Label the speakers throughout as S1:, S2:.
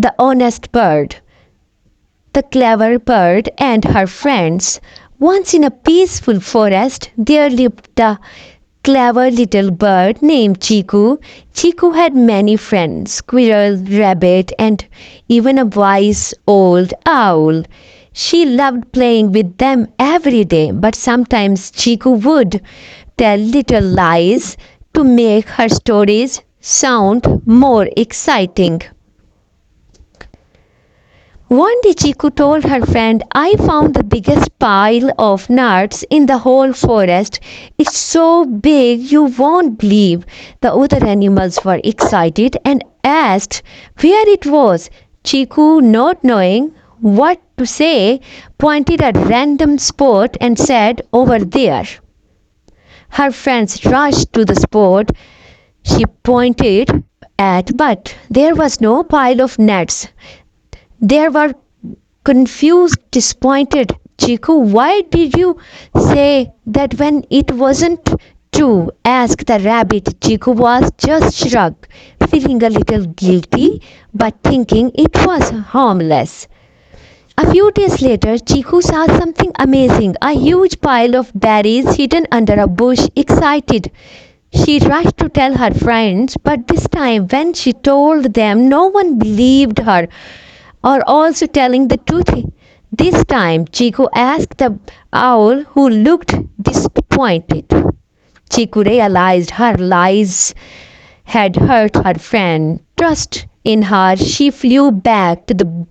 S1: The honest bird. The clever bird and her friends. Once in a peaceful forest, there lived a clever little bird named Chiku. Chiku had many friends, squirrel, rabbit, and even a wise old owl. She loved playing with them every day, but sometimes Chiku would tell little lies to make her stories sound more exciting. One day Chiku told her friend, I found the biggest pile of nuts in the whole forest. It's so big you won't believe. The other animals were excited and asked where it was. Chiku, not knowing what to say, pointed at a random spot and said, over there. Her friends rushed to the spot she pointed at, but there was no pile of nuts. They were confused, disappointed. Chiku, why did you say that when it wasn't true? Asked the rabbit. Chiku was just shrugged, feeling a little guilty, but thinking it was harmless. A few days later, Chiku saw something amazing, a huge pile of berries hidden under a bush. Excited, she rushed to tell her friends, but this time when she told them, no one believed her or also telling the truth. This time, Chiku asked the owl, who looked disappointed. Chiku realized her lies had hurt her friend. Trust in her, she flew back to the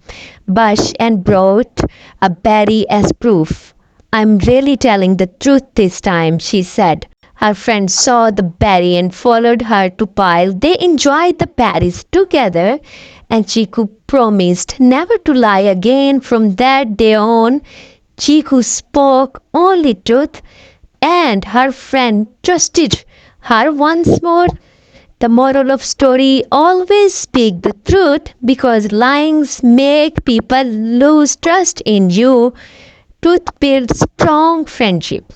S1: bush and brought a berry as proof. I'm really telling the truth this time, she said. Her friend saw the berry and followed her to pile. They enjoyed the berries together, and Chiku promised never to lie again. From that day on, Chiku spoke only truth, and her friend trusted her once more. The moral of story: always speak the truth, because lies make people lose trust in you. Truth builds strong friendship.